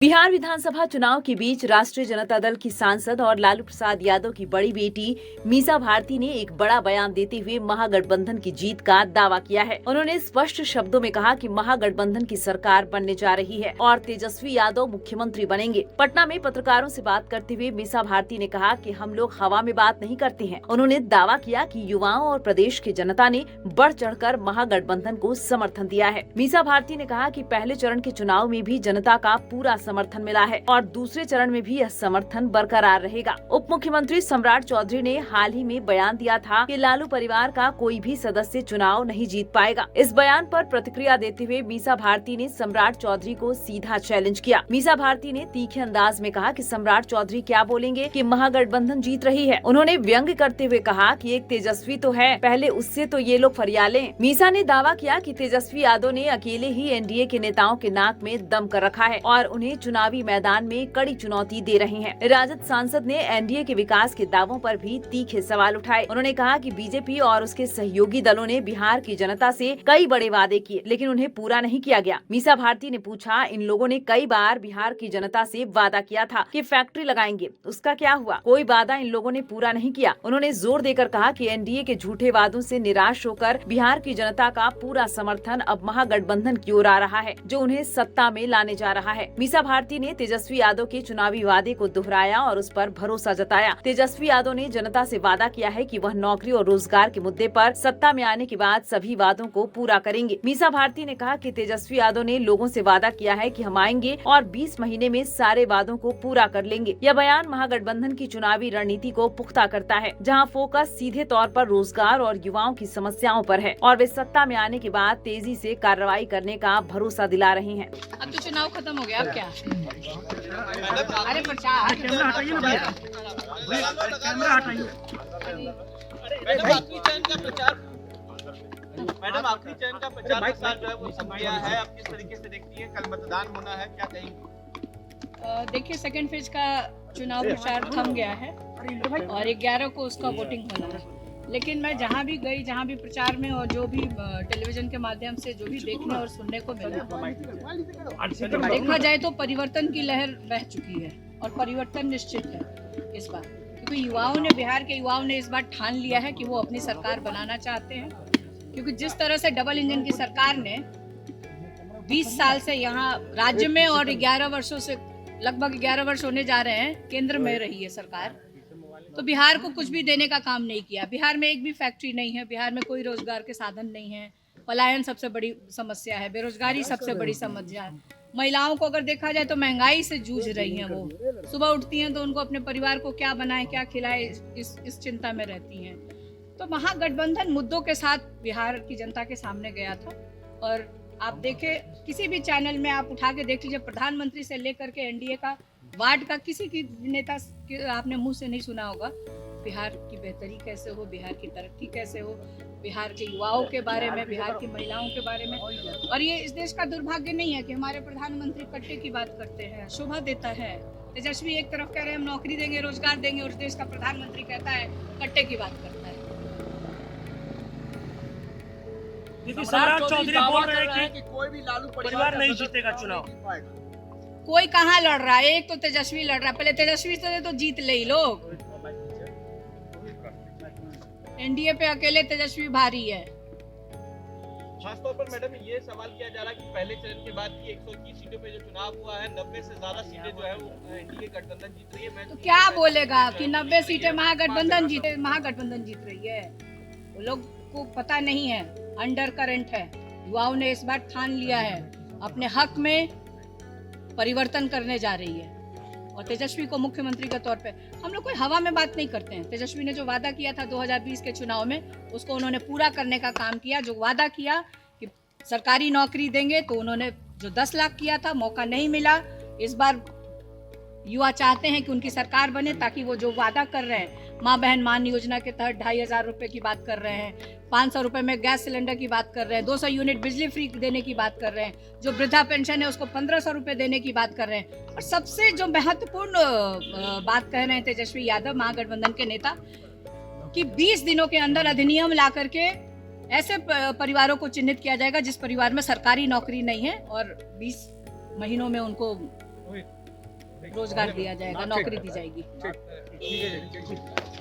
बिहार विधानसभा चुनाव के बीच राष्ट्रीय जनता दल की सांसद और लालू प्रसाद यादव की बड़ी बेटी मीसा भारती ने एक बड़ा बयान देते हुए महागठबंधन की जीत का दावा किया है। उन्होंने स्पष्ट शब्दों में कहा कि महागठबंधन की सरकार बनने जा रही है और तेजस्वी यादव मुख्यमंत्री बनेंगे। पटना में पत्रकारों से बात करते हुए मीसा भारती ने कहा कि हम लोग हवा में बात नहीं करते हैं। उन्होंने दावा किया कि युवाओं और प्रदेश की जनता ने बढ़ चढ़कर महागठबंधन को समर्थन दिया है। मीसा भारती ने कहा कि पहले चरण के चुनाव में भी जनता का पूरा समर्थन मिला है और दूसरे चरण में भी यह समर्थन बरकरार रहेगा। उप मुख्यमंत्री सम्राट चौधरी ने हाल ही में बयान दिया था कि लालू परिवार का कोई भी सदस्य चुनाव नहीं जीत पाएगा। इस बयान पर प्रतिक्रिया देते हुए मीसा भारती ने सम्राट चौधरी को सीधा चैलेंज किया। मीसा भारती ने तीखे अंदाज में कहा कि सम्राट चौधरी क्या बोलेंगे कि महागठबंधन जीत रही है। उन्होंने व्यंग्य करते हुए कहा कि एक तेजस्वी तो है, पहले उससे तो ये लोग फरियालें। मीसा ने दावा किया कि तेजस्वी यादव ने अकेले ही एनडीए के नेताओं के नाक में दम कर रखा है और उन्हें चुनावी मैदान में कड़ी चुनौती दे रहे हैं। राजद सांसद ने एनडीए के विकास के दावों पर भी तीखे सवाल उठाए। उन्होंने कहा कि बीजेपी और उसके सहयोगी दलों ने बिहार की जनता से कई बड़े वादे किए, लेकिन उन्हें पूरा नहीं किया गया। मीसा भारती ने पूछा, इन लोगों ने कई बार बिहार की जनता से वादा किया था कि फैक्ट्री लगाएंगे, उसका क्या हुआ? कोई वादा इन लोगों ने पूरा नहीं किया। उन्होंने जोर देकर कहा कि एनडीए के झूठे वादों से निराश होकर बिहार की जनता का पूरा समर्थन अब महागठबंधन की ओर आ रहा है, जो उन्हें सत्ता में लाने जा रहा है। मीसा भारती ने तेजस्वी यादव के चुनावी वादे को दोहराया और उस पर भरोसा जताया। तेजस्वी यादव ने जनता से वादा किया है कि वह नौकरी और रोजगार के मुद्दे पर सत्ता में आने के बाद सभी वादों को पूरा करेंगे। मीसा भारती ने कहा कि तेजस्वी यादव ने लोगों से वादा किया है कि हम आएंगे और 20 महीने में सारे वादों को पूरा कर लेंगे। यह बयान महागठबंधन की चुनावी रणनीति को पुख्ता करता है, जहां फोकस सीधे तौर पर रोजगार और युवाओं की समस्याओं पर है और वे सत्ता में आने के बाद तेजी से कार्रवाई करने का भरोसा दिला रहे हैं। अब तो चुनाव खत्म हो गया, अब क्या? अरे प्रचार कैमरा हटाइए ना भैया, कैमरा हटाइए। मैडम आखिरी चरण का प्रचार प्रसार जो है वो सम गया है। आप किस तरीके से देखती हैं? कल मतदान होना है, क्या कहेंगे? देखिए, सेकंड फेज का चुनाव प्रचार थम गया है और 11 को उसका वोटिंग होना है। लेकिन मैं जहाँ भी गई, जहाँ भी प्रचार में और जो भी टेलीविजन के माध्यम से जो भी देखने और सुनने को मिला, देखा जाए तो परिवर्तन की लहर बह चुकी है और परिवर्तन निश्चित है इस बार, क्योंकि बिहार के युवाओं ने इस बार ठान लिया है कि वो अपनी सरकार बनाना चाहते हैं। क्योंकि जिस तरह से डबल इंजन की सरकार ने 20 साल से यहाँ राज्य में और 11 वर्षों से लगभग 11 वर्ष होने जा रहे हैं केंद्र में रही है सरकार, तो बिहार को कुछ भी देने का काम नहीं किया। बिहार में एक भी फैक्ट्री नहीं है, बिहार में कोई रोजगार के साधन नहीं है, पलायन सबसे बड़ी समस्या है, बेरोजगारी सबसे बड़ी समस्या है। महिलाओं को अगर देखा जाए तो महंगाई से जूझ रही हैं। वो सुबह उठती हैं तो उनको अपने परिवार को क्या बनाए, क्या खिलाए, इस चिंता में रहती हैं। तो महागठबंधन मुद्दों के साथ बिहार की जनता के सामने गया था और आप देखें, किसी भी चैनल में आप उठा के देख लीजिए, प्रधानमंत्री से लेकर के एनडीए का, वार्ड का, किसी की नेता आपने मुंह से नहीं सुना होगा बिहार की बेहतरी कैसे हो, बिहार की तरक्की कैसे हो, बिहार के युवाओं के बारे में, बिहार की महिलाओं के बारे में। और ये इस देश का दुर्भाग्य नहीं है कि हमारे प्रधानमंत्री कट्टे की बात करते हैं, शोभा देता है। तेजस्वी एक तरफ कह रहे हैं हम नौकरी देंगे, रोजगार देंगे, और देश का प्रधानमंत्री कहता है कट्टे की बात करता है। सम्राट चौधरी बोल रहे हैं कि कोई भी लालू परिवार नहीं जीतेगा चुनाव। कोई कहाँ लड़ रहा है? एक तो तेजस्वी लड़ रहा है, पहले तेजस्वी से तो जीत ले ही लोग। एनडीए पे अकेले तेजस्वी भारी है। खासतौर पर मैडम ये सवाल किया जा रहा है कि पहले चरण के बाद की 121 सीटों पे जो चुनाव हुआ है, 90 से ज्यादा सीटें जो है वो एनडीए गठबंधन जीत रही है। तो क्या बोलेगा कि 90 सीटें महागठबंधन जीत रही है? वो लोग को पता नहीं है, अंडर करंट है। युवाओं ने इस बार ठान लिया है, अपने हक में परिवर्तन करने जा रही है। और तेजस्वी को मुख्यमंत्री के तौर पे, हम लोग कोई हवा में बात नहीं करते हैं। तेजस्वी ने जो वादा किया था 2020 के चुनाव में, उसको उन्होंने पूरा करने का काम किया। जो वादा किया कि सरकारी नौकरी देंगे, तो उन्होंने जो 10 लाख किया था, मौका नहीं मिला। इस बार युवा चाहते हैं कि उनकी सरकार बने, ताकि वो जो वादा कर रहे हैं, माँ बहन मान योजना के तहत 2500 रुपए की बात कर रहे हैं, 500 रुपए में गैस सिलेंडर की बात कर रहे हैं, 200 यूनिट बिजली फ्री देने की बात कर रहे हैं, जो वृद्धा पेंशन है उसको 1500 रुपए देने की बात कर रहे हैं। और सबसे जो महत्वपूर्ण बात कह रहे हैं तेजस्वी यादव, महागठबंधन के नेता, कि 20 दिनों के अंदर अधिनियम ला करके ऐसे परिवारों को चिन्हित किया जाएगा जिस परिवार में सरकारी नौकरी नहीं है, और 20 महीनों में उनको रोजगार दिया जाएगा, नौकरी दी जाएगी। ठीक है जी, ठीक है।